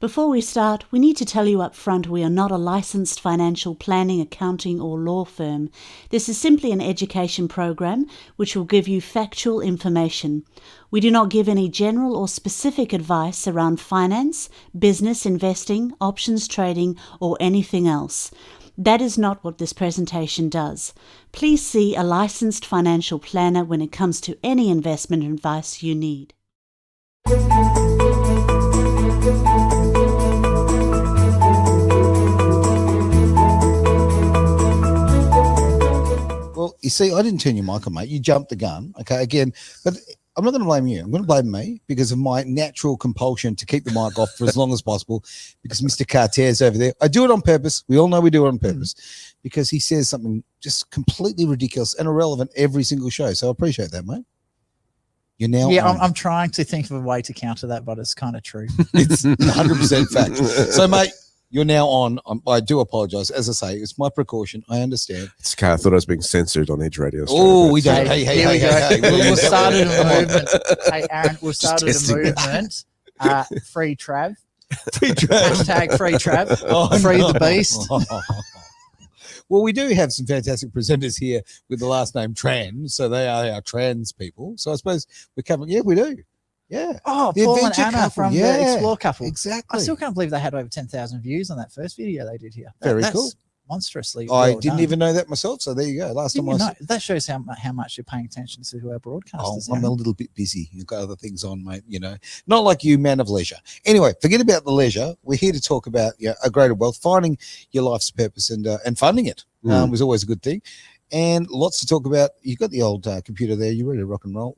Before we start, we need to tell you up front we are not a licensed financial planning, accounting or law firm. This is simply an education program which will give you factual information. We do not give any general or specific advice around finance, business, investing, options trading or anything else. That is not what this presentation does. Please see a licensed financial planner when it comes to any investment advice you need. Well, you see, I didn't turn your mic on, mate. You jumped the gun. Okay, again, but I'm not going to blame you. I'm going to blame me because of my natural compulsion to keep the mic off for as long as possible because Mr. Carter's over there. I do it on purpose. We all know we do it on purpose because he says something just completely ridiculous and irrelevant every single show. So I appreciate that, mate. You're now I'm trying to think of a way to counter that, but it's kind of true. It's 100% fact. So, mate, you're now on. I do apologise. As I say, it's my precaution. I understand. It's okay. I thought I was being censored on Edge Radio. Oh, we don't. Hey. We've started a movement. Hey, Aaron, we've started a movement. Free Trav. Free Trav. Hashtag Free Trav. Free the Beast. Well, we do have some fantastic presenters here with the last name Tran, so they are our trans people. So I suppose we're covering. Yeah, we do. Yeah. Oh, the Paul and Anna couple. from the Explore couple. Exactly. I still can't believe they had over 10,000 views on that first video they did here. Very That's cool. Monstrously. I well didn't done. even know that myself. So there you go. Last time I know, that shows how much you're paying attention to our broadcasters. I'm a little bit busy. You've got other things on, mate. You know, not like you, man of leisure. Anyway, forget about the leisure. We're here to talk about a greater wealth, finding your life's purpose and funding it was always a good thing. And lots to talk about. You've got the old computer there. You ready to rock and roll?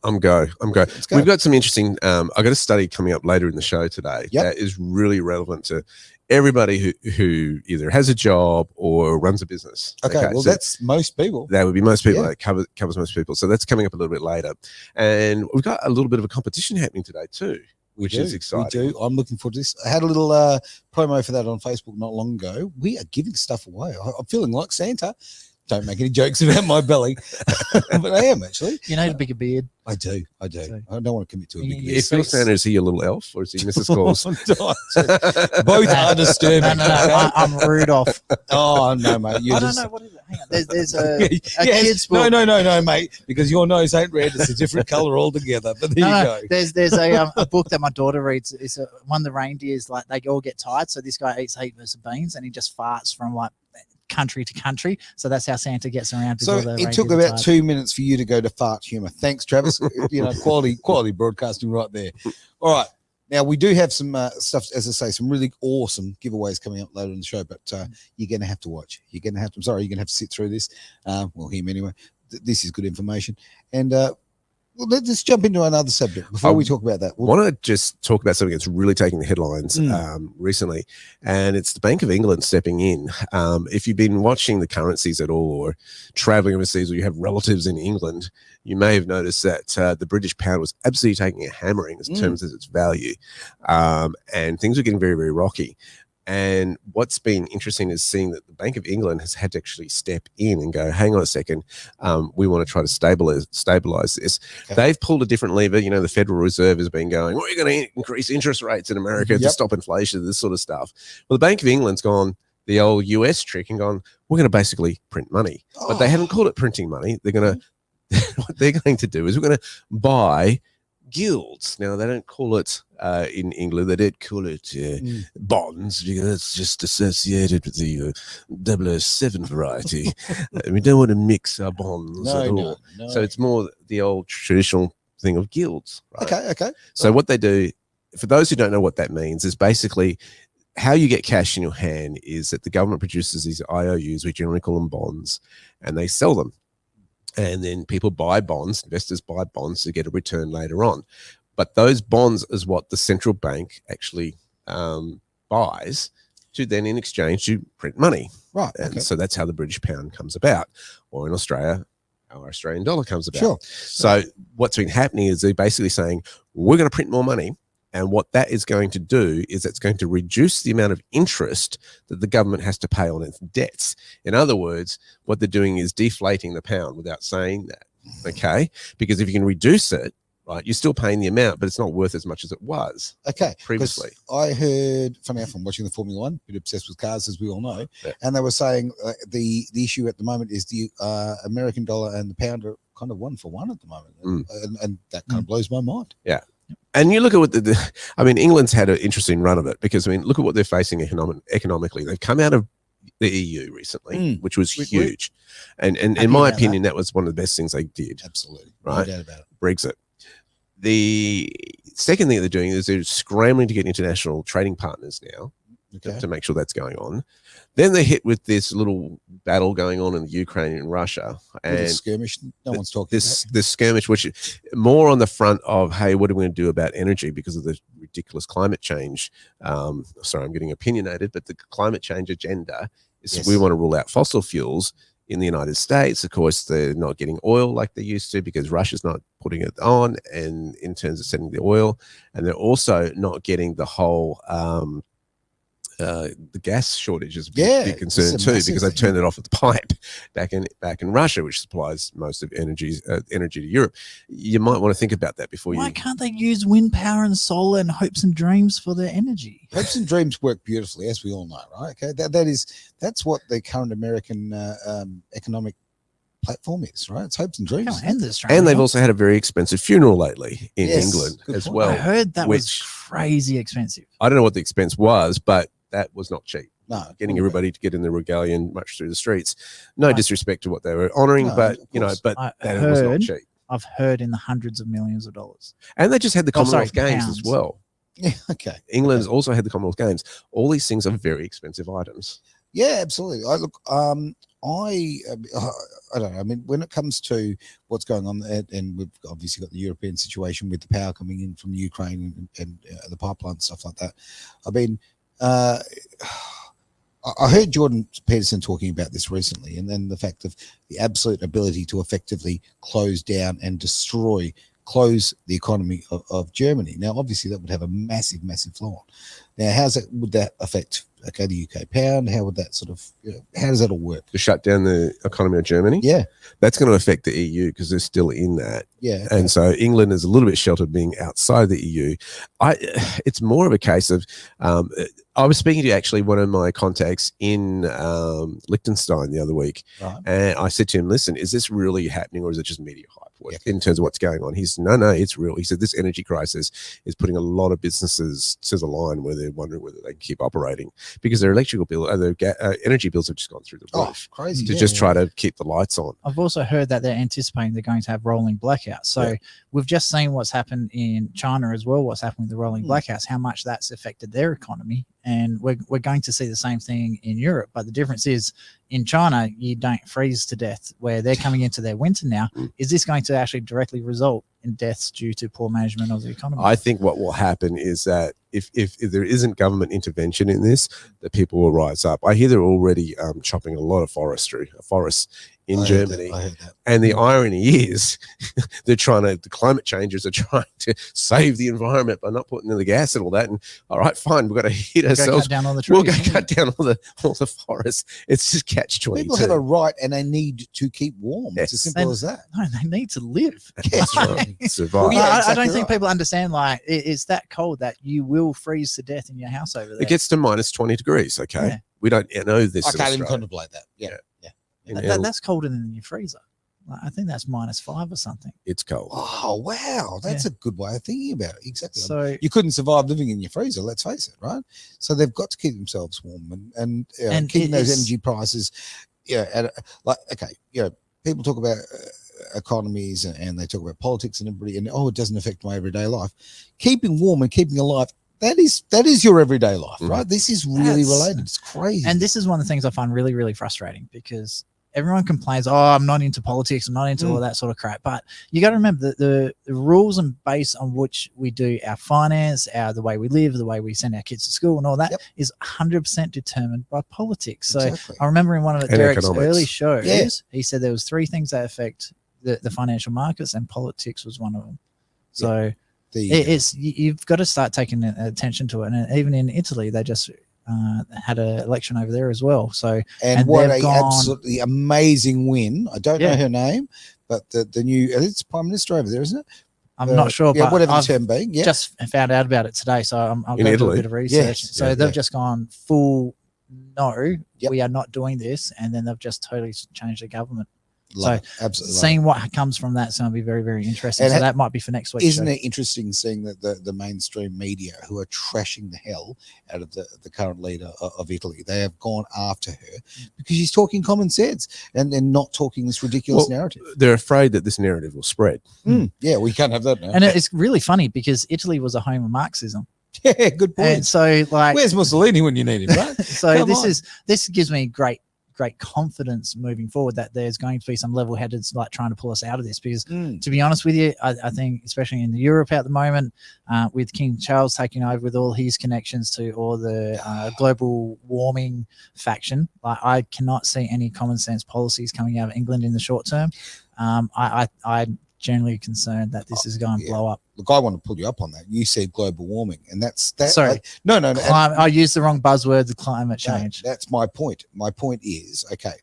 I'm go. Let's go. We've got some interesting. I've got a study coming up later in the show today that is really relevant to everybody who either has a job or runs a business. Okay, well, so that's most people. That would be most people. That covers most people. So that's coming up a little bit later. And we've got a little bit of a competition happening today too, which is exciting. We do. I'm looking forward to this. I had a little promo for that on Facebook not long ago. We are giving stuff away. I'm feeling like Santa. Don't make any jokes about my belly, but I am actually. You need a bigger beard. I do. I don't want to commit to a big beard. If you're Santa, is he a little elf or is he Mrs. Claus? Both are disturbing. No, I'm Rudolph. Oh no, mate! I don't know what is it. Hang on. There's a kid's book. No, mate, because your nose ain't red. It's a different color altogether. But there you go. There's a book that my daughter reads. It's one of the reindeers. Like they all get tired, so this guy eats heaps of beans and he just farts from like country to country. So that's how Santa gets around. So it took about 2 minutes for you to go to fart humor. Thanks, Travis. Quality broadcasting right there. All right. Now, we do have some stuff, as I say, some really awesome giveaways coming up later in the show, but you're going to have to watch. You're going to have to sit through this. Well, him anyway. This is good information. And let's jump into another subject before we talk about that. I want to just talk about something that's really taking the headlines recently, and it's the Bank of England stepping in. If you've been watching the currencies at all or traveling overseas or you have relatives in England, you may have noticed that the British pound was absolutely taking a hammering in terms of its value, and things were getting very, very rocky. And what's been interesting is seeing that the Bank of England has had to actually step in and go, hang on a second, we want to try to stabilize this. Okay. They've pulled a different lever. You know, the Federal Reserve has been going, we're going to increase interest rates in America to stop inflation, this sort of stuff. Well, the Bank of England's gone the old US trick and gone, we're going to basically print money. But they haven't called it printing money. They're going to, what they're going to do is we're going to buy Gilts. Now, they don't call it in England, they did call it bonds because it's just associated with the 007 variety. We don't want to mix our bonds at all. No. So it's more the old traditional thing of Gilts. Right? Okay. So what they do, for those who don't know what that means, is basically how you get cash in your hand is that the government produces these IOUs, we generally call them bonds, and they sell them. And then people buy bonds, investors buy bonds to get a return later on. But those bonds is what the central bank actually buys to then in exchange to print money. Right. And so that's how the British pound comes about. Or in Australia, our Australian dollar comes about. Sure. So what's been happening is they're basically saying, we're going to print more money. And what that is going to do is it's going to reduce the amount of interest that the government has to pay on its debts. In other words, what they're doing is deflating the pound without saying that, okay? Because if you can reduce it, right? You're still paying the amount, but it's not worth as much as it was Okay. previously. I heard, funny enough, I'm watching the Formula One, a bit obsessed with cars, as we all know. Yeah. And they were saying the issue at the moment is the American dollar and the pound are kind of 1 for 1 at the moment. And that kind of blows my mind. Yeah. And you look at what I mean, England's had an interesting run of it because, I mean, look at what they're facing economically. They've come out of the EU recently, which was huge. And in my opinion, that was one of the best things they did. Absolutely. Right? No doubt about it. Brexit. The second thing they're doing is they're scrambling to get international trading partners now to make sure that's going on. Then they're hit with this little battle going on in the Ukraine and Russia. And skirmish. No one's talking this skirmish, which more on the front of, hey, what are we going to do about energy because of the ridiculous climate change? Sorry, I'm getting opinionated, but the climate change agenda is we want to rule out fossil fuels in the United States. Of course, they're not getting oil like they used to because Russia's not putting it on, and in terms of sending the oil, and they're also not getting the whole the gas shortage is a big concern too, because they've turned it off at the pipe back in Russia, which supplies most of energy to Europe. You might want to think about that before Why can't they use wind power and solar and hopes and dreams for their energy? Hopes and dreams work beautifully, as we all know, right? Okay, that's what the current American economic platform is, right? It's hopes and dreams. And they've also had a very expensive funeral lately in England as well. I heard that was crazy expensive. I don't know what the expense was, but that was not cheap. No, getting everybody to get in the regalia and march through the streets. No disrespect to what they were honoring, but that was not cheap. I've heard in the hundreds of millions of dollars. And they just had the Commonwealth Games as well. Yeah, okay. England's also had the Commonwealth Games. All these things are very expensive items. Yeah, absolutely. I don't know. I mean, when it comes to what's going on, and we've obviously got the European situation with the power coming in from Ukraine and the pipeline and stuff like that. I mean, I heard Jordan Peterson talking about this recently, and then the fact of the absolute ability to effectively close down and close the economy of Germany. Now, obviously, that would have a massive, massive flow on. Now, would that affect the UK pound? How would that sort of, how does that all work? To shut down the economy of Germany? Yeah. That's going to affect the EU because they're still in that. Yeah. Okay. And so England is a little bit sheltered being outside the EU. It's more of a case of, I was speaking to actually one of my contacts in Liechtenstein the other week. Right. And I said to him, listen, is this really happening or is it just media hype in terms of what's going on? He said, no, it's real. He said, this energy crisis is putting a lot of businesses to the line where they're wondering whether they can keep operating because their electrical bill, their energy bills have just gone through the roof. Crazy. To try to keep the lights on. I've also heard that they're anticipating they're going to have rolling blackouts. So we've just seen what's happened in China as well, what's happened with the rolling blackouts, how much that's affected their economy. And we're going to see the same thing in Europe. But the difference is in China, you don't freeze to death where they're coming into their winter now. Is this going to actually directly result in deaths due to poor management of the economy? I think what will happen is that if there isn't government intervention in this, that people will rise up. I hear they're already chopping a lot of forests in Germany. I heard that. And the irony is the climate changers are trying to save the environment by not putting in the gas and all that. And all right, fine, we've got to hit ourselves. Cut down all the trees. We'll go cut down all the forests. It's just catch-22. People have a right and they need to keep warm. It's as simple as that. No, they need to live. That's right. Survive. Well, I don't think people understand, like, it's that cold that you will freeze to death in your house over there. It gets to minus 20 degrees, okay? Yeah. We don't know this. I can't even contemplate that. Yeah. That's colder than your freezer. I think that's -5 or something. It's cold. Oh, wow. That's a good way of thinking about it. Exactly. So you couldn't survive living in your freezer, let's face it, right? So they've got to keep themselves warm and keeping those energy prices. People talk about economies and they talk about politics and everybody, and it doesn't affect my everyday life. Keeping warm and keeping alive, that is your everyday life, right? This is really related. It's crazy. And this is one of the things I find really, really frustrating because everyone complains, I'm not into politics, I'm not into all that sort of crap. But you got to remember that the rules and base on which we do our finance, the way we live, the way we send our kids to school and all that is 100% determined by politics. So I remember in one of Derek's early shows, he said there was 3 things that affect the financial markets and politics was one of them. So you've got to start taking attention to it. And even in Italy, they just had an election over there as well. So and what a absolutely amazing win. I don't know her name, but the new it's Prime Minister over there, isn't it? I'm not sure, Yeah, but whatever the I've term being. Yeah. just found out about it today, so I'll In go do a Italy? bit of research. Yes. So Yeah, they've yeah. just gone full, no, Yep. we are not doing this, and then they've just totally changed the government. Love it. Absolutely. Love Seeing what comes from that is going to be very, very interesting. And so that might be for next week. Isn't it interesting seeing that the mainstream media who are trashing the hell out of the current leader of Italy, they have gone after her because she's talking common sense and not talking this ridiculous narrative. They're afraid that this narrative will spread. Yeah, we can't have that now. And it's really funny because Italy was a home of Marxism. Yeah, good point. And so, like, where's Mussolini when you need him, right? so this gives me great confidence moving forward that there's going to be some level-headed, like, trying to pull us out of this, because to be honest with you, I think especially in Europe at the moment, with King Charles taking over with all his connections to all the global warming faction, like, I cannot see any common sense policies coming out of England in the short term. I'm generally concerned that this is going to blow up. Look, I want to pull you up on that. You said global warming, and that's that. Sorry, no. I used the wrong buzzword. The climate change. No, that's my point. My point is, okay,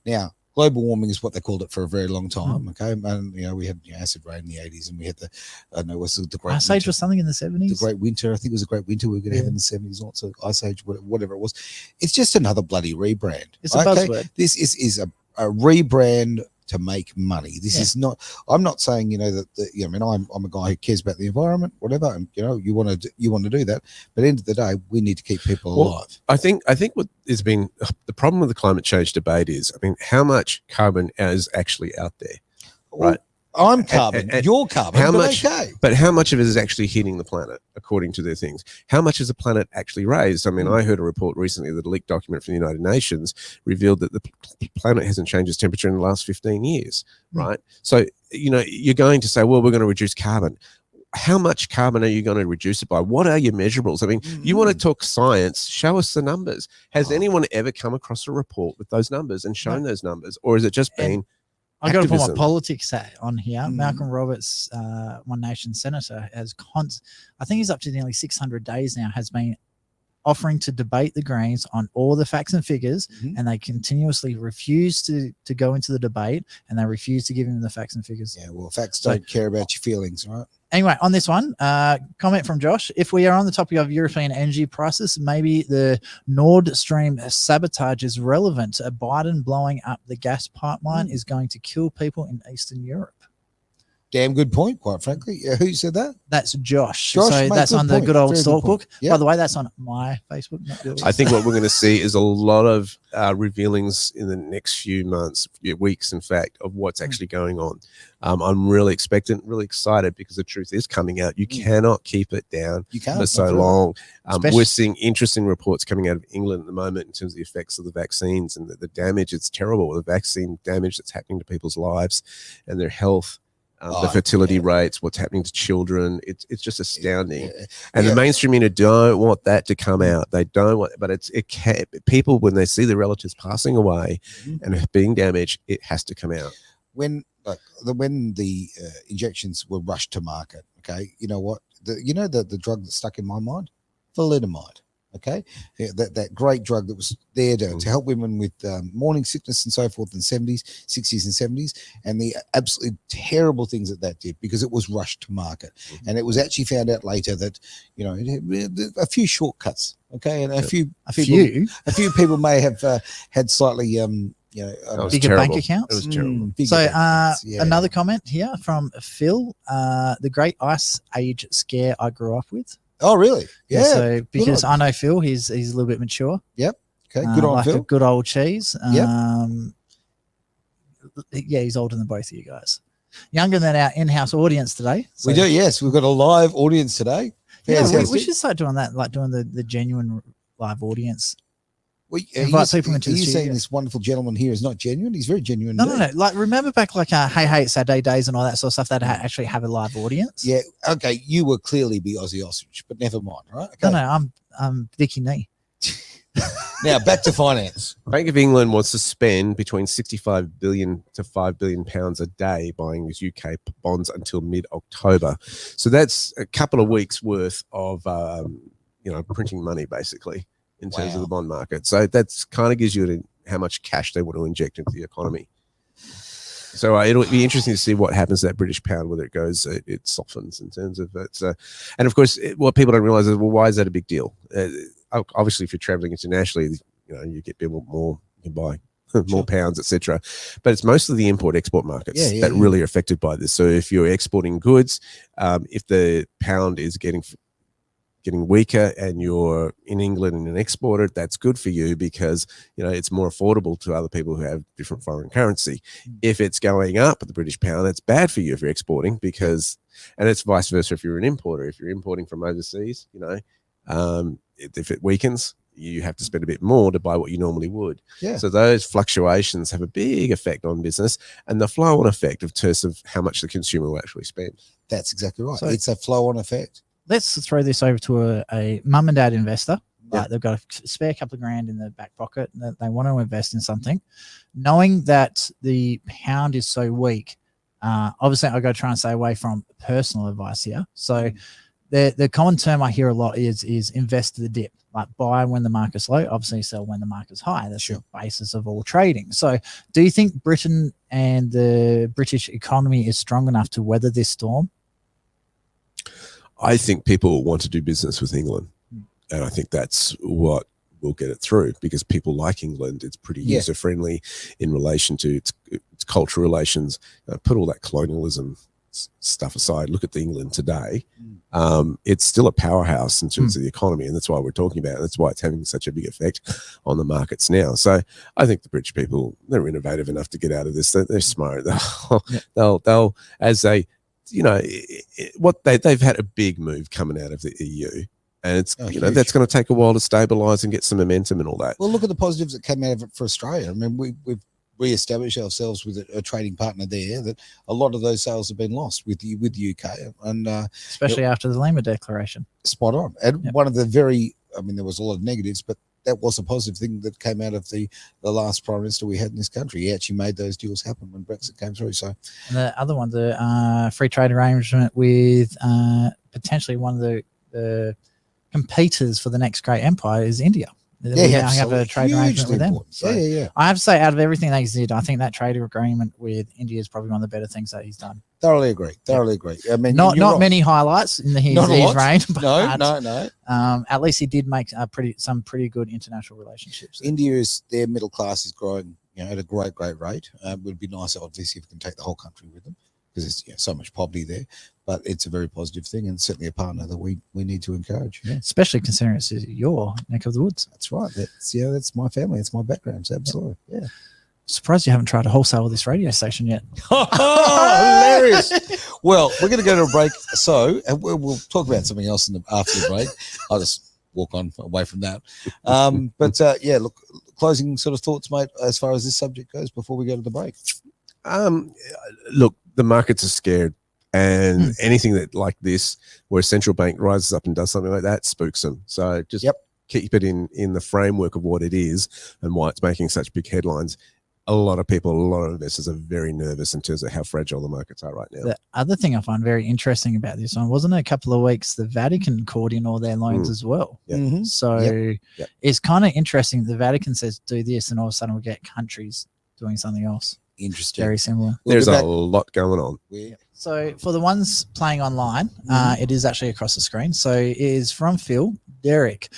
now global warming is what they called it for a very long time. Okay, and we had acid rain in the 80s, and we had the great Ice Age was something in the 70s. The Great Winter, I think it was a Great Winter we were going to have in the 70s. Also, Ice Age, whatever it was. It's just another bloody rebrand. It's a buzzword. This is a rebrand to make money. This is not. I'm not saying I'm a guy who cares about the environment, whatever, and you want to do that. But at the end of the day, we need to keep people alive. I think what has been the problem with the climate change debate is, how much carbon is actually out there, right? I'm carbon, you're carbon. How but much? Okay. But how much of it is actually hitting the planet, according to their things? How much has the planet actually raised? I heard a report recently that a leaked document from the United Nations revealed that the planet hasn't changed its temperature in the last 15 years, right? So, you're going to say, well, we're going to reduce carbon. How much carbon are you going to reduce it by? What are your measurables? You want to talk science, show us the numbers. Has anyone ever come across a report with those numbers and shown those numbers? Or is it just been I got to put my politics hat on here. Malcolm Roberts, One Nation senator, I think he's up to nearly 600 days now, has been offering to debate the Greens on all the facts and figures, and they continuously refuse to go into the debate, and they refuse to give him the facts and figures. Yeah, well, facts don't care about your feelings, right? Anyway, on this one, comment from Josh. If we are on the topic of European energy prices, maybe the Nord Stream sabotage is relevant. Biden blowing up the gas pipeline is going to kill people in Eastern Europe. Damn good point, quite frankly. Who said that? That's Josh. Josh, so mate, that's on the point. good old Very stalk good point. book. Yep. By the way, that's on my Facebook. Not yours. I think what we're going to see is a lot of revealings in the next few months, weeks, in fact, of what's actually going on. I'm really expectant, really excited, because the truth is coming out. You cannot keep it down for so long. We're seeing interesting reports coming out of England at the moment in terms of the effects of the vaccines and the damage. It's terrible, the vaccine damage that's happening to people's lives and their health. The fertility rates, what's happening to children, it's just astounding. And the mainstream media don't want that to come out. They don't want, but people, when they see their relatives passing away and being damaged, it has to come out. When the injections were rushed to market, okay, you know what? The drug that stuck in my mind, thalidomide. Okay, that great drug that was there to help women with morning sickness and so forth in 60s and 70s, and the absolutely terrible things that did, because it was rushed to market. And it was actually found out later that it had a few shortcuts. Okay, and a few people may have had slightly bigger bank accounts. It was terrible. So another comment here from Phil, the Great Ice Age scare I grew up with. Oh, really? Yeah. So because I know Phil, he's a little bit mature. Yep. Okay. Good on like Phil. A good old cheese. Yep. Yeah, he's older than both of you guys. Younger than our in-house audience today. So. We do. Yes, we've got a live audience today. Yeah, we should start doing that, like doing the genuine live audience. Invite people into the studio. Saying this wonderful gentleman here is not genuine? He's very genuine. No. Like, remember back like Hey It's Saturday days and all that sort of stuff that actually have a live audience? Yeah. Okay. You will clearly be Aussie Ostrich, but never mind. Right? Okay. No. I'm Vicky Nee. Now back to finance. Bank of England wants to spend between 65 billion to £5 billion a day buying these UK bonds until mid-October. So that's a couple of weeks worth of printing money, basically, in terms of the bond market. So that's kind of gives you how much cash they want to inject into the economy. So it'll be interesting to see what happens to that British pound, whether it goes, it softens in terms of it. And of course, what people don't realize is, well, why is that a big deal? Obviously, if you're traveling internationally, you get people more, you can buy more pounds, etc. But it's mostly the import-export markets that really are affected by this. So if you're exporting goods, if the pound is getting weaker and you're in England and an exporter, that's good for you because it's more affordable to other people who have different foreign currency. If it's going up, the British pound, it's bad for you if you're exporting because, and it's vice versa if you're an importer. If you're importing from overseas, if it weakens, you have to spend a bit more to buy what you normally would. Yeah. So those fluctuations have a big effect on business and the flow-on effect of terms of how much the consumer will actually spend. That's exactly right. So it's a flow-on effect. Let's throw this over to a mum and dad investor. They've got a spare couple of grand in their back pocket and they want to invest in something. Knowing that the pound is so weak, obviously I've got to try and stay away from personal advice here. So the common term I hear a lot is invest to the dip, like buy when the market's low, obviously sell when the market's high. That's the basis of all trading. So do you think Britain and the British economy is strong enough to weather this storm? I think people want to do business with England. And I think that's what will get it through because people like England. It's pretty user-friendly in relation to its cultural relations. Put all that colonialism stuff aside, look at the England today. It's still a powerhouse in terms of the economy, and that's why we're talking about it. That's why it's having such a big effect on the markets now. So I think the British people, they're innovative enough to get out of this. They're smart. They'll as they, they've had a big move coming out of the EU. And it's that's going to take a while to stabilise and get some momentum and all that. Well, look at the positives that came out of it for Australia. I mean, we've re-established ourselves with a trading partner there. That a lot of those sales have been lost with the UK, and especially after the Lima Declaration. Spot on. And one of the there was a lot of negatives, but that was a positive thing that came out of the last Prime Minister we had in this country. He actually made those deals happen when Brexit came through. So, and the other one, the free trade arrangement with potentially one of the competitors for the next great empire is India. We now have a trade arrangement with them. So I have to say, out of everything that he's did, I think that trade agreement with India is probably one of the better things that he's done. Thoroughly agree. I mean, not many highlights in his reign. But no. At least he did make some pretty good international relationships. Their middle class is growing, at a great rate. It would be nice, obviously, if we can take the whole country with them because there's so much poverty there. But it's a very positive thing and certainly a partner that we need to encourage. Yeah. Especially considering it's your neck of the woods. That's right. That's my family. It's my background. So absolutely. Yeah. Surprised you haven't tried to wholesale this radio station yet. Hilarious. Well, we're going to go to a break. So we'll talk about something else after the break. I'll just walk on away from that. Look, closing sort of thoughts, mate, as far as this subject goes before we go to the break. Look, the markets are scared. And anything that like this, where a central bank rises up and does something like that, spooks them. So just keep it in the framework of what it is and why it's making such big headlines. A lot of people, a lot of investors are very nervous in terms of how fragile the markets are right now. The other thing I find very interesting about this one, wasn't it a couple of weeks the Vatican called in all their loans as well? So it's kind of interesting. The Vatican says do this and all of a sudden we get countries doing something else. Interesting. Very similar. There's a lot going on. So for the ones playing online, it is actually across the screen. So it is from Phil. Derek,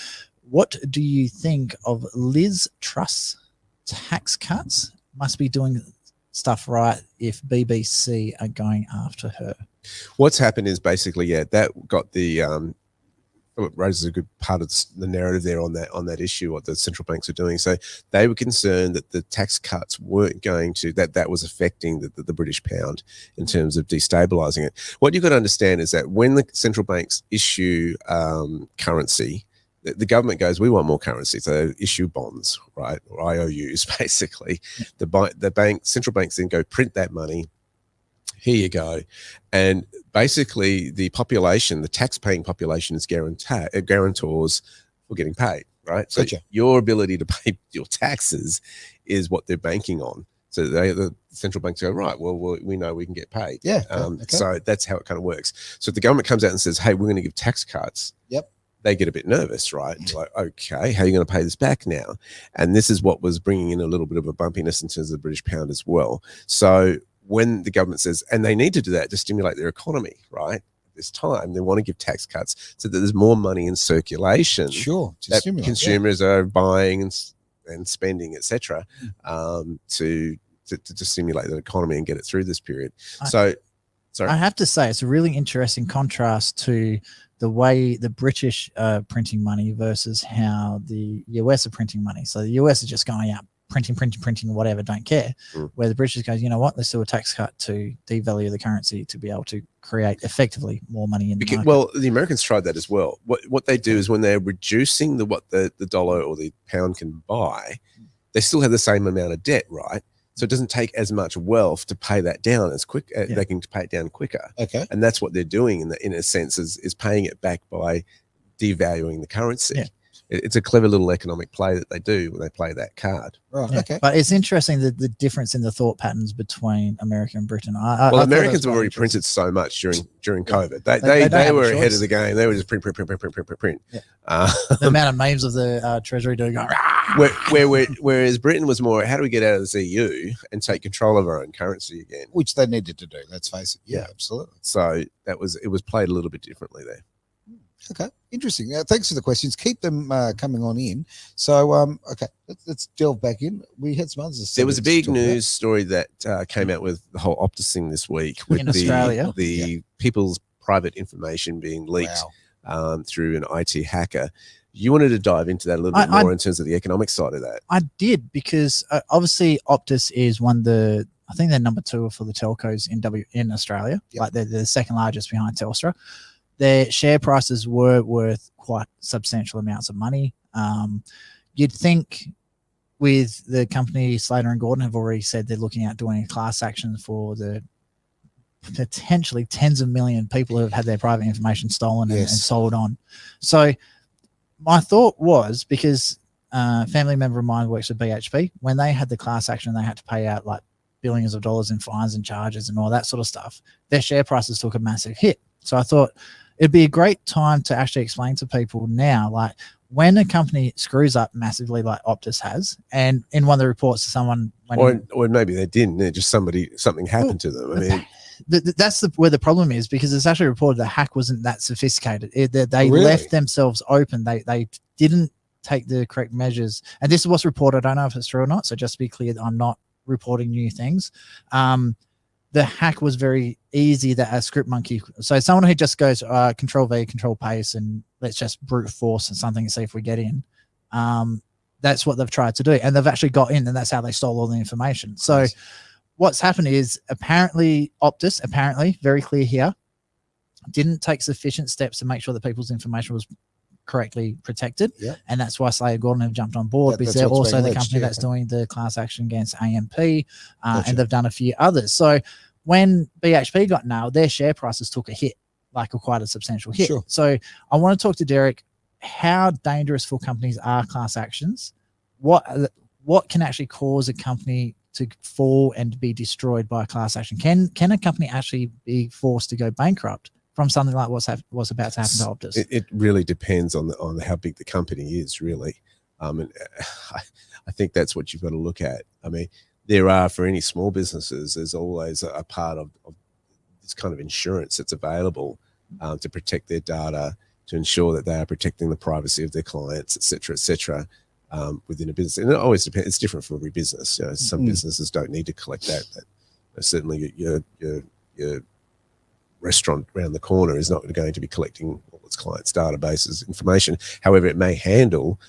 what do you think of Liz Truss tax cuts? Must be doing stuff right if BBC are going after her. What's happened is basically, that got the it raises a good part of the narrative there on that issue, what the central banks are doing. So they were concerned that the tax cuts weren't going to, that was affecting the British pound in terms of destabilizing it. What you've got to understand is that when the central banks issue currency, the government goes, we want more currency, so issue bonds, right, or IOUs, basically. The central banks then go print that money. Here you go. And basically the population, the tax-paying population is guarantors for getting paid, right? So your ability to pay your taxes is what they're banking on. So the central banks go, right, well, we know we can get paid. Yeah. So that's how it kind of works. So if the government comes out and says, hey, we're going to give tax cuts. They get a bit nervous, right? Like, okay, how are you going to pay this back now? And this is what was bringing in a little bit of a bumpiness in terms of the British pound as well. So when the government says, and they need to do that to stimulate their economy, right? At this time, they want to give tax cuts so that there's more money in circulation. Sure. That consumers are buying and spending, etc., to stimulate the economy and get it through this period. Sorry. I have to say, it's a really interesting contrast to the way the British are printing money versus how the US are printing money. So the US is just going out printing, whatever, don't care. Where the British goes, you know what, let's do a tax cut to devalue the currency to be able to create effectively more money in the market. Well, the Americans tried that as well. What they do is when they're reducing what the dollar or the pound can buy, they still have the same amount of debt, right? So it doesn't take as much wealth to pay that down as quick. They can pay it down quicker. Okay. And that's what they're doing in a sense is paying it back by devaluing the currency. Yeah. It's a clever little economic play that they do when they play that card. Right. Yeah. Okay. But it's interesting the difference in the thought patterns between America and Britain. Americans have already printed so much during COVID. They were ahead of the game. They were just print. Yeah. The amount of memes of the Treasury doing going, whereas Britain was more, how do we get out of this EU and take control of our own currency again? Which they needed to do. Let's face it. Yeah, absolutely. So it was played a little bit differently there. Okay, interesting. Now, thanks for the questions. Keep them coming on in. So, okay, let's delve back in. We had some others. There was a big news story that came out with the whole Optus thing this week with Australia. The people's private information being leaked through an IT hacker. You wanted to dive into that a little bit more in terms of the economic side of that. I did, because obviously Optus is I think they're number 2 for the telcos in Australia. Yep. Like they're the second largest behind Telstra. Their share prices were worth quite substantial amounts of money. You'd think with the company, Slater and Gordon have already said they're looking at doing a class action for the potentially tens of million people who have had their private information stolen and sold on. So my thought was, because a family member of mine works at BHP, when they had the class action, they had to pay out like billions of dollars in fines and charges and all that sort of stuff. Their share prices took a massive hit. So I thought it'd be a great time to actually explain to people now, like when a company screws up massively like Optus has, and in one of the reports to someone, or maybe they didn't, just something happened to them. I mean, that's where the problem is, because it's actually reported the hack wasn't that sophisticated. They left themselves open. They didn't take the correct measures, and this is what's reported. I don't know if it's true or not. So just to be clear, I'm not reporting new things. The hack was very easy, that a script monkey. So someone who just goes control V, control paste, and let's just brute force and something and see if we get in. That's what they've tried to do. And they've actually got in, and that's how they stole all the information. So what's happened is apparently Optus, very clear here, didn't take sufficient steps to make sure that people's information was correctly protected. Yep. And that's why Slater Gordon have jumped on board, because they're also the company that's doing the class action against AMP, and they've done a few others. So when BHP got nailed, their share prices took a hit, like quite a substantial hit. Sure. So I want to talk to Derek, how dangerous for companies are class actions? What can actually cause a company to fall and be destroyed by a class action? Can a company actually be forced to go bankrupt from something like what's about to happen to Optus? It really depends on how big the company is, really. And I think that's what you've got to look at. I mean, there are, for any small businesses, there's always a part of this kind of insurance that's available to protect their data, to ensure that they are protecting the privacy of their clients, et cetera, within a business. And it always depends. It's different for every business. You know, some businesses don't need to collect that. Certainly your restaurant around the corner is not going to be collecting all its clients' databases information. However, it may handle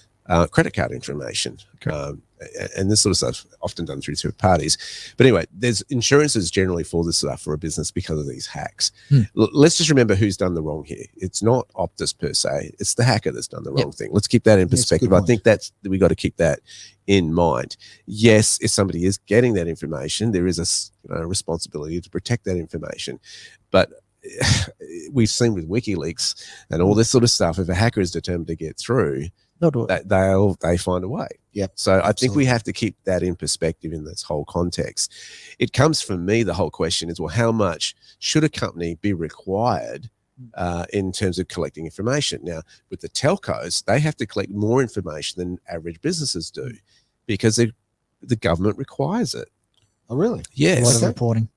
credit card information. And this sort of stuff often done through third parties. But anyway, there's insurances generally for this stuff for a business because of these hacks. Let's just remember who's done the wrong here. It's not Optus per se. It's the hacker that's done the wrong thing. Let's keep that in perspective. I think we got to keep that in mind. Yes, if somebody is getting that information, there is a responsibility to protect that information. But we've seen with WikiLeaks and all this sort of stuff, if a hacker is determined to get through, they find a way. Yep. So I think we have to keep that in perspective in this whole context. It comes from me, the whole question is, well, how much should a company be required in terms of collecting information? Now, with the telcos, they have to collect more information than average businesses do because the government requires it. Oh, really? Yes. A lot of reporting.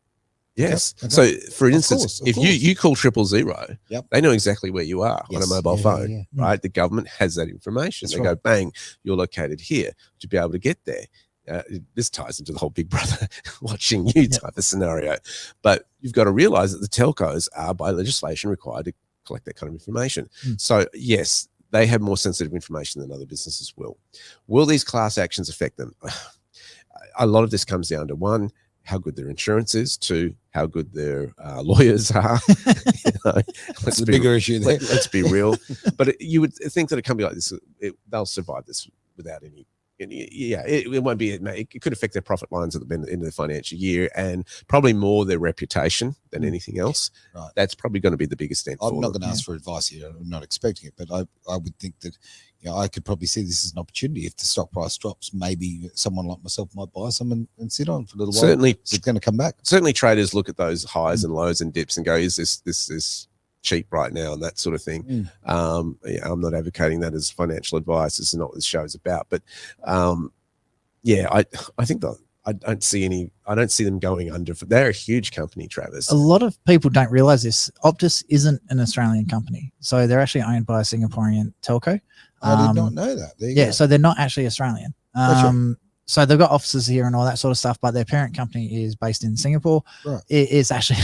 Yes. Okay. So, for Of instance, course, of if course. you call 000, Yep. they know exactly where you are on a Yes. mobile Yeah, phone, yeah, right? The government has that information. That's They right. go, bang, you're located here to be able to get there. This ties into the whole Big Brother watching you type of scenario. But you've got to realize that the telcos are by legislation required to collect that kind of information. So, yes, they have more sensitive information than other businesses will. Will these class actions affect them? A lot of this comes down to, one, how good their insurance is, two, how good their lawyers are. That's the bigger issue there. Let's be real. But you would think that a company like this, they'll survive this without any it won't be, it could affect their profit lines at the end of the financial year, and probably more their reputation than anything else. Right. That's probably going to be the biggest dent. I'm not going to ask for advice here. I'm not expecting it, but I would think that, I could probably see this as an opportunity. If the stock price drops, maybe someone like myself might buy some and sit on for a little while. Certainly, it's going to come back. Certainly, traders look at those highs and lows and dips and go, "Is this cheap right now?" and that sort of thing. I'm not advocating that as financial advice. This is not what this show is about. But I think that I don't see them going under. They're a huge company, Travis. A lot of people don't realize this. Optus isn't an Australian company, so they're actually owned by a Singaporean telco. I did not know that. There you go. So they're not actually Australian. So they've got offices here and all that sort of stuff, but their parent company is based in Singapore. Right. It is actually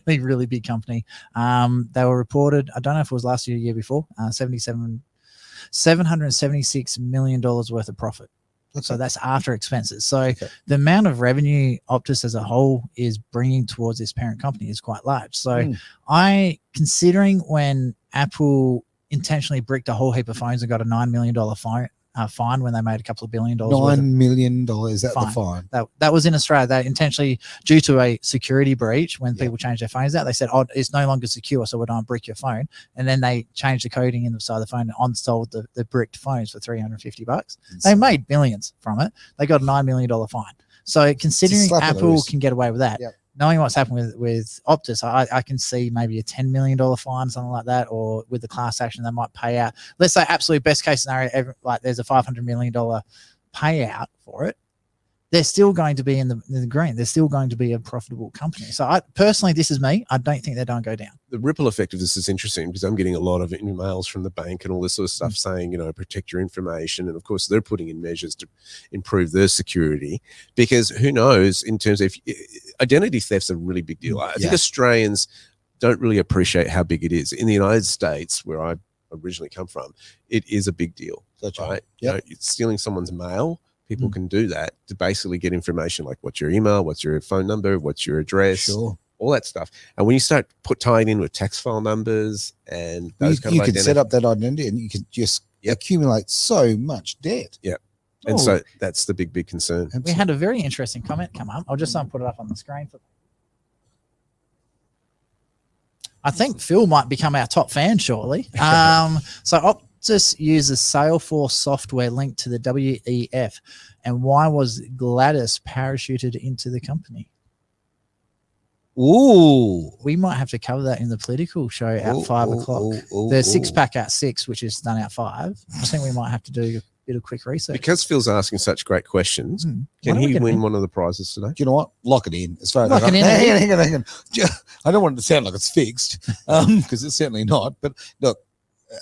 really, really big company. They were reported, I don't know if it was last year or year before, $776 million worth of profit. Okay. So that's after expenses. So the amount of revenue Optus as a whole is bringing towards this parent company is quite large. So considering when Apple intentionally bricked a whole heap of phones and got a $9 million fine when they made a couple of $1 billion. $9 million, is that the fine? That was in Australia. They intentionally, due to a security breach, when people changed their phones out, they said, it's no longer secure, so we don't brick your phone. And then they changed the coding inside the phone and on-sold the bricked phones for $350. They made millions from it. They got a $9 million fine. So considering Apple can get away with that, knowing what's happened with Optus, I can see maybe a $10 million fine, something like that, or with the class action, they might pay out. Let's say absolute best case scenario, like there's a $500 million payout for it. They're still going to be in the green. They're still going to be a profitable company. So personally, this is me. I don't think they don't go down. The ripple effect of this is interesting because I'm getting a lot of emails from the bank and all this sort of stuff saying, protect your information. And of course, they're putting in measures to improve their security, because who knows, in terms of identity theft's a really big deal. I think Australians don't really appreciate how big it is. In the United States, where I originally come from, it is a big deal. That's right. Yep. Stealing someone's mail. People can do that to basically get information like what's your email, what's your phone number, what's your address, all that stuff. And when you start tying in with tax file numbers and those kind of you can set up that identity and you can just accumulate so much debt. Yeah. And so that's the big concern. We had a very interesting comment come up. I'll just put it up on the screen. I think Phil might become our top fan shortly. So Optus uses Salesforce software linked to the WEF. And why was Gladys parachuted into the company? Ooh. We might have to cover that in the political show at 5 o'clock. The six-pack at 6, which is done at 5. I think we might have to do a bit of quick research. Because Phil's asking such great questions, can he win one of the prizes today? Do you know what? Lock it in. As far as Lock it in. Hang on. I don't want it to sound like it's fixed, because it's certainly not. But look,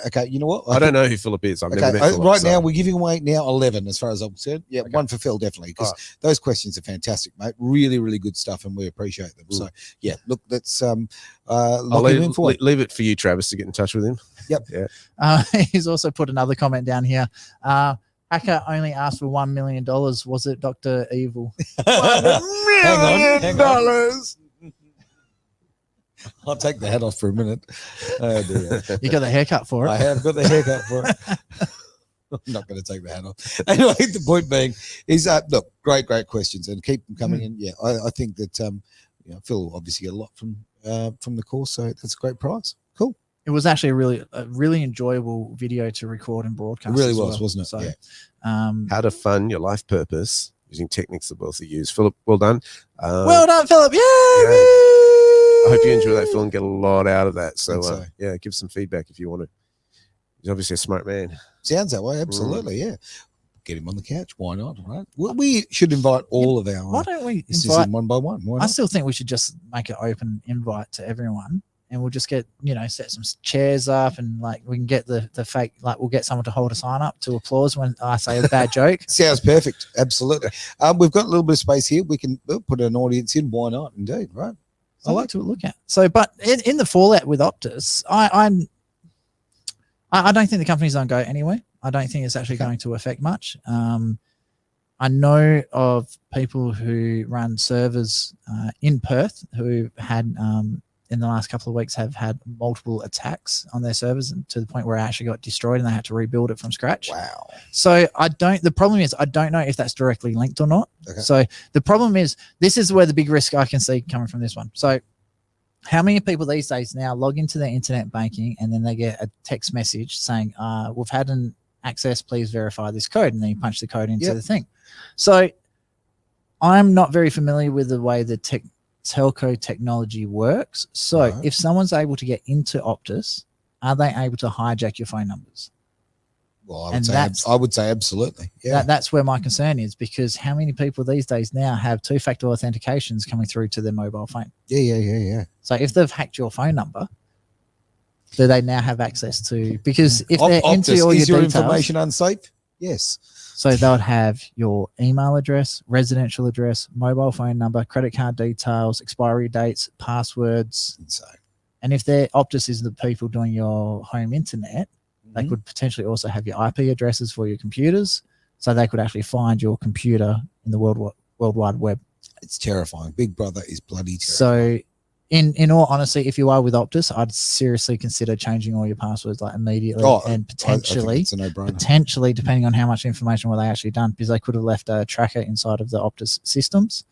okay, you know what? I don't know who Philip is. I've never met Philip. Right now, we're giving away now 11 as far as I'm concerned. Yeah, one for Phil, definitely, because those questions are fantastic, mate. Really, really good stuff, and we appreciate them. So, yeah, look, let's leave it for you, Travis, to get in touch with him. Yep. Yeah. He's also put another comment down here. Hacker only asked for $1 million. Was it Dr. Evil? Hang on. I'll take the hat off for a minute. Oh, dear. You got the haircut for it. I have got the haircut for it. I'm not going to take the hat off. Anyway, the point being is, look, great questions, and keep them coming in. Yeah, I think that Phil obviously get a lot from the course, so that's a great prize. Cool. It was actually a really enjoyable video to record and broadcast. It really was, wasn't it? So, how to fund your life purpose using techniques that wealthy use. Philip, well done. Well done, Philip. I hope you enjoy that, Phil, and get a lot out of that. So, give some feedback if you want to. He's obviously a smart man. Sounds that way, absolutely, yeah. get him on the couch. Why not? Right? Well, we should invite all of our. Why don't we listeners invite in one by one? Why I not? still think we should just make an open invite to everyone, and we'll just get, set some chairs up, and like we can get the fake, like we'll get someone to hold a sign up to applause when I say a bad joke. Sounds perfect. Absolutely. We've got a little bit of space here. We can put an audience in. Why not? Indeed. Right. I like to look at. So, but in the fallout with Optus, I don't think the company's going to go anywhere. I don't think it's actually going to affect much. I know of people who run servers in Perth who had in the last couple of weeks have had multiple attacks on their servers, and to the point where it actually got destroyed and they had to rebuild it from scratch. Wow. So the problem is I don't know if that's directly linked or not. Okay. So the problem is, this is where the big risk I can see coming from this one. So how many people these days now log into their internet banking and then they get a text message saying, we've had an access, please verify this code, and then you punch the code into the thing. So I'm not very familiar with the way the telco technology works. So if someone's able to get into Optus, are they able to hijack your phone numbers? Well, I would say absolutely. Yeah. That's where my concern is, because how many people these days now have two-factor authentications coming through to their mobile phone? Yeah. So if they've hacked your phone number, do they now have access to? Because if they're into all is your your details, information unsafe? Yes. so they would have your email address, residential address, mobile phone number, credit card details, expiry dates, passwords. Insane. And if their Optus is the people doing your home internet, they could potentially also have your IP addresses for your computers, so they could actually find your computer in the World Wide Web. It's terrifying. Big Brother is bloody terrifying. So in all honesty, if you are with Optus, I'd seriously consider changing all your passwords like immediately, and potentially, it's a no-brainer. potentially, depending on how much information were they actually done, because they could have left a tracker inside of the Optus systems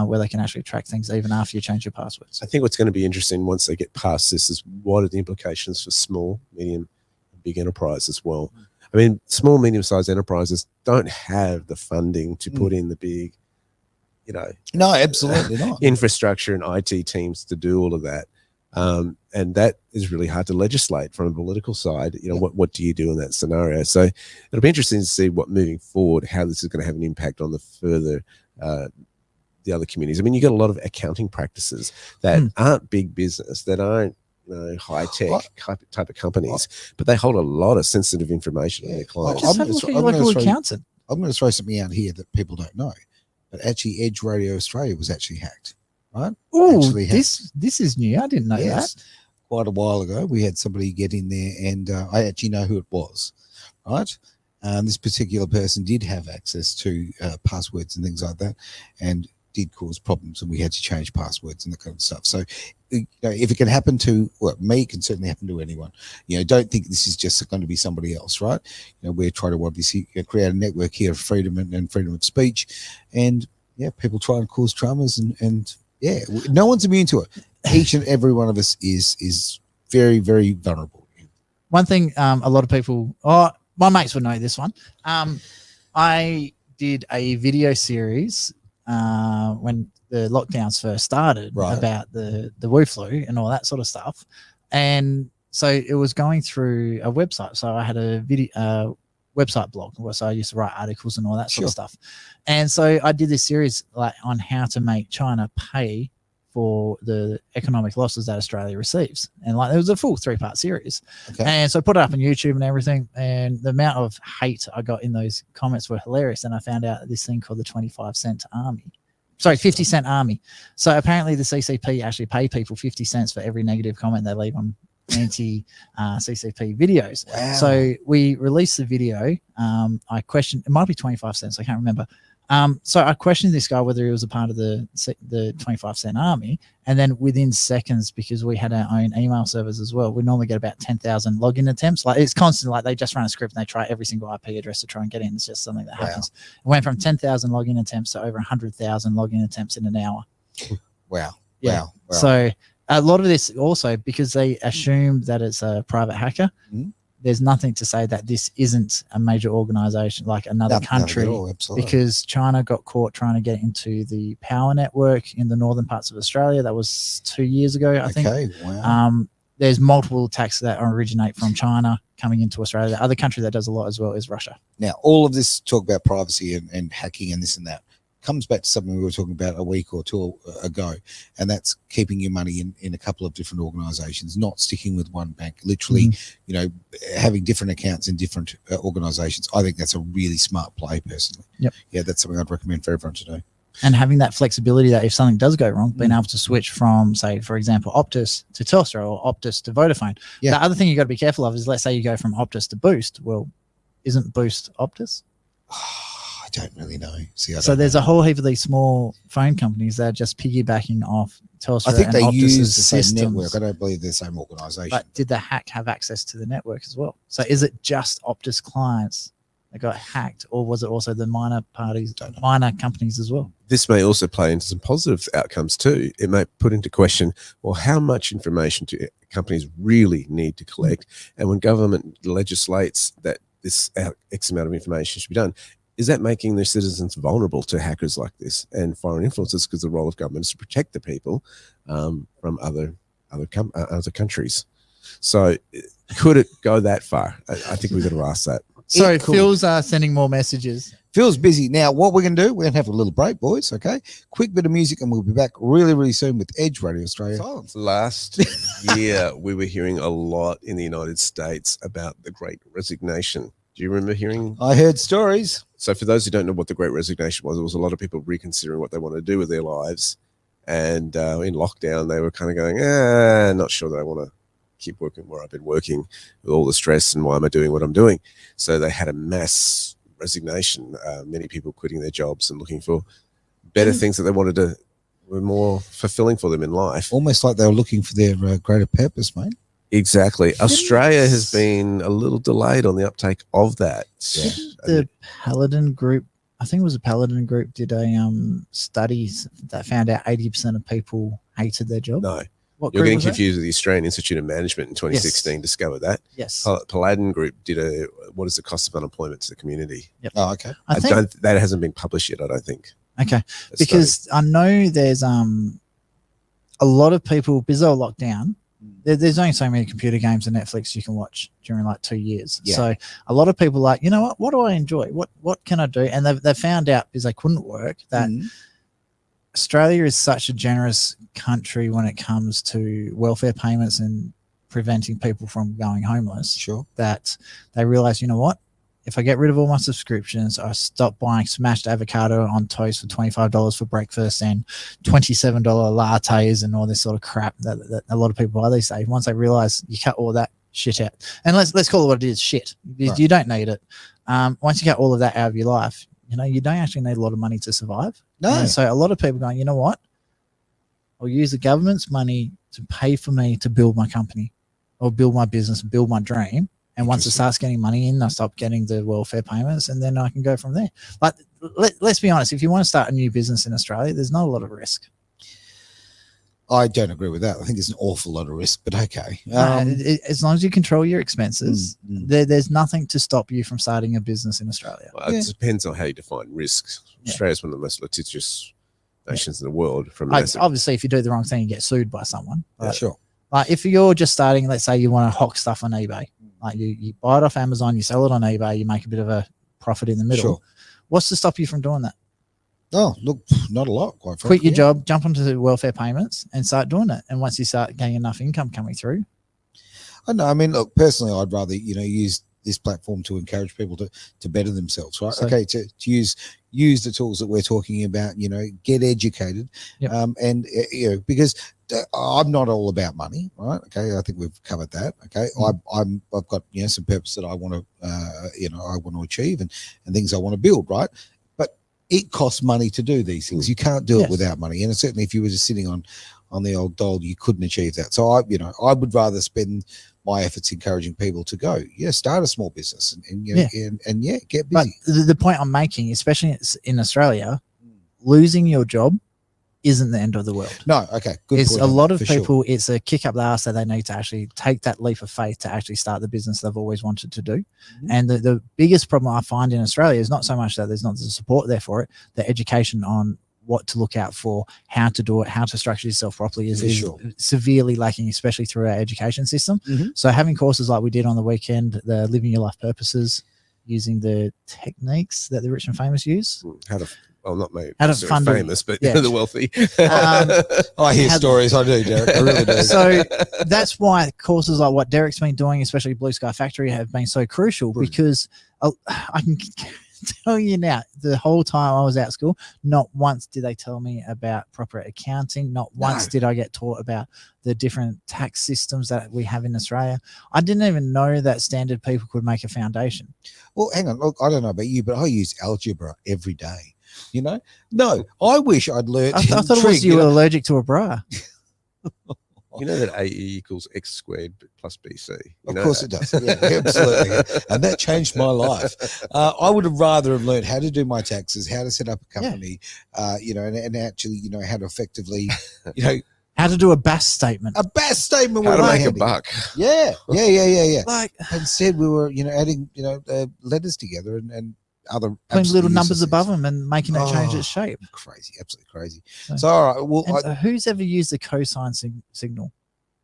where they can actually track things even after you change your passwords. I think what's going to be interesting once they get past this is what are the implications for small, medium, and big enterprise as well. I mean, small, medium-sized enterprises don't have the funding to put in the big, No, absolutely not. infrastructure and IT teams to do all of that. And that is really hard to legislate from a political side. What do you do in that scenario? So it'll be interesting to see what moving forward, how this is going to have an impact on the further, the other communities. I mean, you got a lot of accounting practices that aren't big business, that aren't high tech type of companies, but they hold a lot of sensitive information on their clients. Just have a look at your local accountant. I'm going to throw something out here that people don't know, but actually Edge Radio Australia was actually hacked, right? Oh, this is new. I didn't know that. Quite a while ago, we had somebody get in there, and I actually know who it was, right? This particular person did have access to passwords and things like that, and did cause problems, and we had to change passwords and that kind of stuff. So if it can happen to me, it can certainly happen to anyone. Don't think this is just going to be somebody else, right? We're trying to obviously create a network here of freedom and freedom of speech, and people try and cause dramas, and no one's immune to it. Each and every one of us is very, very vulnerable. One thing a lot of people, my mates would know this one. I did a video series when the lockdowns first started about the Wu flu and all that sort of stuff, and so it was going through a website. So I had a video website blog, so I used to write articles and all that sort of stuff, and so I did this series on how to make China pay for the economic losses that Australia receives, and it was a full 3-part series. And so I put it up on YouTube and everything, and the amount of hate I got in those comments were hilarious. And I found out this thing called the 50-cent army. So apparently the CCP actually pay people 50 cents for every negative comment they leave on anti-CCP videos. Wow. So we released the video. I questioned, it might be 25 cents, I can't remember. So I questioned this guy whether he was a part of the 25-cent army, and then within seconds, because we had our own email servers as well, we normally get about 10,000 login attempts. It's constant. They just run a script and they try every single IP address to try and get in. It's just something that happens. It went from 10,000 login attempts to over 100,000 login attempts in an hour. Wow. So a lot of this also, because they assume that it's a private hacker, there's nothing to say that this isn't a major organization like another country, because China got caught trying to get into the power network in the northern parts of Australia. That was 2 years ago, I think. Wow. there's multiple attacks that originate from China coming into Australia. The other country that does a lot as well is Russia. Now, all of this talk about privacy and hacking and this and that comes back to something we were talking about a week or two ago, and that's keeping your money in a couple of different organizations, not sticking with one bank, literally, having different accounts in different organizations. I think that's a really smart play personally. Yep. Yeah, that's something I'd recommend for everyone to do. And having that flexibility that if something does go wrong, being able to switch from, say, for example, Optus to Telstra or Optus to Vodafone. Yeah. The other thing you got to be careful of is, let's say you go from Optus to Boost. Well, isn't Boost Optus? I don't really know. So there's a whole heap of these small phone companies that are just piggybacking off Telstra. I think they use the same systems. network. I don't believe they're the same organization. But did the hack have access to the network as well? So is it just Optus clients that got hacked, or was it also the minor companies as well? This may also play into some positive outcomes too. It may put into question, well, how much information do companies really need to collect? And when government legislates that this X amount of information should be done, is that making their citizens vulnerable to hackers like this and foreign influences? Because the role of government is to protect the people from other countries. So could it go that far? I think we've got to ask that. Sorry, Phil's sending more messages. Phil's busy. Now, what we're going to do, we're going to have a little break, boys, okay? Quick bit of music, and we'll be back really, really soon with Edge Radio Australia. Silence. Last year, we were hearing a lot in the United States about the Great Resignation. Do you remember hearing? I heard stories. So for those who don't know what the Great Resignation was, there was a lot of people reconsidering what they want to do with their lives. And in lockdown, they were kind of going, not sure that I want to keep working where I've been working with all the stress, and why am I doing what I'm doing? So they had a mass resignation, many people quitting their jobs and looking for better things that they wanted to were more fulfilling for them in life. Almost like they were looking for their greater purpose, mate. Exactly. Australia has been a little delayed on the uptake of that. Yeah. The Paladin Group, I think it was a Paladin Group, did a study that found out 80% of people hated their job. No. What You're group getting was that? confused with the Australian Institute of Management in 2016 discovered that. Yes. Paladin Group did what is the cost of unemployment to the community? Yep. Oh, okay. That hasn't been published yet, I don't think. Okay. Because I know there's a lot of people, because they're locked down, there's only so many computer games and Netflix you can watch during like 2 years. Yeah. So a lot of people are like, you know what do I enjoy? What can I do? And they found out, because they couldn't work, that Australia is such a generous country when it comes to welfare payments and preventing people from going homeless. Sure. That they realize, you know what? If I get rid of all my subscriptions, I stop buying smashed avocado on toast for $25 for breakfast and $27 lattes and all this sort of crap that a lot of people buy these days. Once they realize you cut all that shit out, and let's call it what it is, shit. Right. You don't need it. Once you get all of that out of your life, you don't actually need a lot of money to survive. No. And so a lot of people going, you know what? I'll use the government's money to pay for me to build my company or build my business, build my dream. And once it starts getting money in, I stop getting the welfare payments, and then I can go from there. But let's be honest, if you want to start a new business in Australia, there's not a lot of risk. I don't agree with that. I think there's an awful lot of risk, but okay. As long as you control your expenses, there's nothing to stop you from starting a business in Australia. Well, it depends on how you define risk. Australia is one of the most litigious nations in the world. Obviously, if you do the wrong thing, you get sued by someone. Sure. Like if you're just starting, let's say you want to hawk stuff on eBay. Like you buy it off Amazon, you sell it on eBay, you make a bit of a profit in the middle. Sure. What's to stop you from doing that? Oh, look, not a lot, quite frankly. Quit your job, jump onto the welfare payments and start doing it. And once you start getting enough income coming through. I know. I mean, look, personally, I'd rather, use this platform to encourage people to better themselves, right? So, okay, to use the tools that we're talking about, get educated. Yep. And because I'm not all about money, right? Okay, I think we've covered that. Okay, I've got some purpose that I want to I want to achieve and things I want to build, right? But it costs money to do these things. You can't do it without money, and certainly if you were just sitting on the old dole, you couldn't achieve that. So I would rather spend my efforts encouraging people to go, start a small business and get busy. But the point I'm making, especially in Australia, losing your job isn't the end of the world. No, okay, good. It's point a on lot that, of for people. sure. It's a kick up the arse that they need to actually take that leap of faith to actually start the business they've always wanted to do. And the biggest problem I find in Australia is not so much that there's not the support there for it, the education on what to look out for, how to do it, how to structure yourself properly is sure. severely lacking, especially through our education system. Mhm. So having courses like we did on the weekend, the Living Your Life Purposes, using the techniques that the rich and famous use. How to, well, not made How to necessarily fund it. famous, but Yeah. the wealthy. I hear How- stories. I do, Derek. I really do. So that's why courses like what Derek's been doing, especially Blue Sky Factory, have been so crucial. Brilliant. Because I can tell you now, the whole time I was at school, not once did they tell me about proper accounting. Not once did I get taught about the different tax systems that we have in Australia. I didn't even know that standard people could make a foundation. Well, hang on. Look, I don't know about you, but I use algebra every day. You know? No, I wish I'd learned. I thought it trig, was you were know? allergic to a bra. You know that AE equals X squared plus BC. Of course it does. Yeah, absolutely. Yeah. And that changed my life. I would have rather have learned how to do my taxes, how to set up a company, you know, and actually, you know, how to effectively, you know, How to do a BAS statement. a BAS statement. How would to have make a handy. buck. Yeah. Like Instead, we were, you know, adding, you know, letters together and other putting little absolutely numbers useless above things. them and making it change its shape. Crazy, absolutely crazy. So- So, all right. Well, And who's ever used the cosine signal?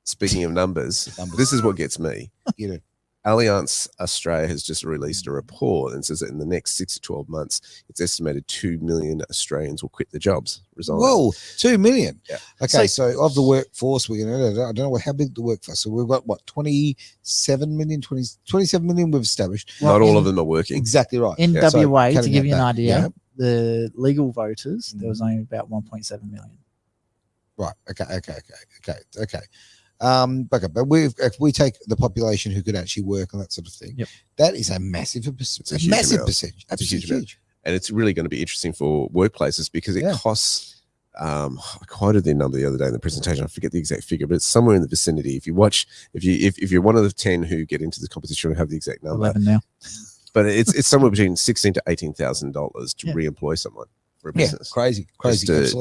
Speaking of numbers, this is what gets me. you know, Allianz Australia has just released a report and says that in the next 6 to 12 months, it's estimated 2 million Australians will quit their jobs, resign. whoa, 2 million. Yeah. Okay, so of the workforce, we're going to, I don't know how big the workforce. So we've got what, 27 million we've established. Not all of them are working. Exactly right. In Yeah. So WA, to cutting give that you an back, idea, yeah. the legal voters, there was only about 1.7 million. Right. Okay. But if we take the population who could actually work and that sort of thing, Yep. that is a massive percentage. a huge Massive amount. percentage. It's a huge Absolutely amount. huge. And it's really going to be interesting for workplaces because it Yeah. costs, I quoted the number the other day in the presentation. I forget the exact figure, but it's somewhere in the vicinity. If you're one of the 10 who get into the competition, I don't have the exact number, 11 now. but it's somewhere between $16,000 to $18,000 to Yeah. re-employ someone for a Yeah, business. crazy.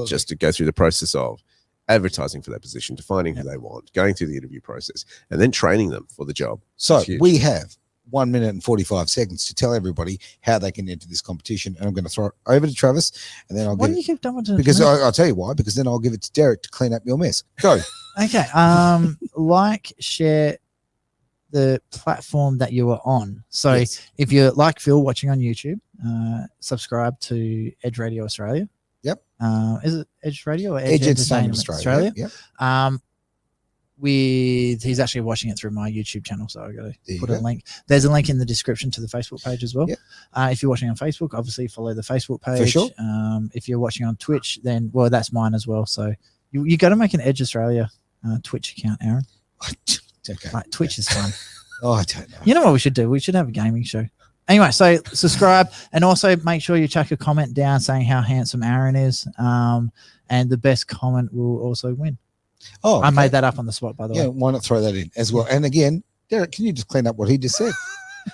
Just to go through the process of advertising for that position, defining who they want, going through the interview process, and then training them for the job. So It's huge. we have 1 minute and 45 seconds to tell everybody how they can enter this competition. And I'm going to throw it over to Travis, and then I'll Why give do you it, keep dumping it? because I'll tell you why, because then I'll give it to Derek to clean up your mess. Go. Okay. Like, share the platform that you are on. So Yes. if you're like Phil watching on YouTube, subscribe to Edge Radio Australia. Yep. Is it Edge Radio or Edge Entertainment Australia. Yep. He's actually watching it through my YouTube channel, so I got There to you put go. a link. There's a link in the description to the Facebook page as well. Yep. If you're watching on Facebook, obviously follow the Facebook page. For sure. If you're watching on Twitch, then that's mine as well. So you got to make an Edge Australia Twitch account, Aaron. Okay. Like, Twitch is fun. Oh, I don't know. You know what we should do? We should have a gaming show. Anyway, so subscribe and also make sure you chuck a comment down saying how handsome Aaron is. And the best comment will also win. Oh, I made that up on the spot, by the Yeah, way. why not throw that in as well? And again, Derek, can you just clean up what he just said?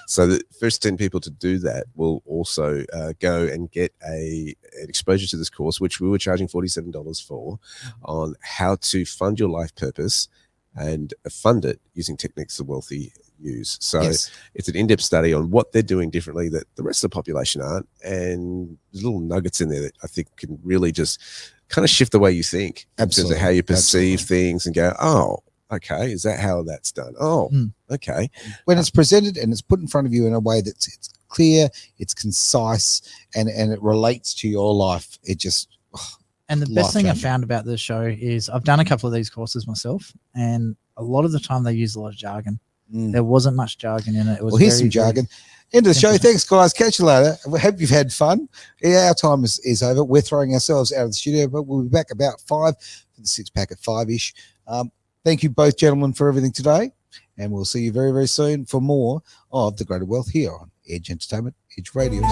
So the first 10 people to do that will also go and get an exposure to this course, which we were charging $47 for, on how to fund your life purpose and fund it using techniques the wealthy use. So Yes. it's an in-depth study on what they're doing differently that the rest of the population aren't, and there's little nuggets in there that I think can really just kind of shift the way you think in terms of how you perceive things and go, oh, okay, is that how that's done? Oh, okay. When it's presented and it's put in front of you in a way that's it's clear, it's concise, and it relates to your life, it just And the best thing I life-changing. found about this show is I've done a couple of these courses myself, and a lot of the time they use a lot of jargon. There wasn't much jargon in it. It was well, here's some very, jargon. End of the show. simple. Thanks, guys. Catch you later. We hope you've had fun. Yeah, our time is over. We're throwing ourselves out of the studio, but we'll be back about 5 for the 6-pack at 5-ish. Thank you both, gentlemen, for everything today, and we'll see you very, very soon for more of The Greater Wealth here on Edge Entertainment, Edge Radio.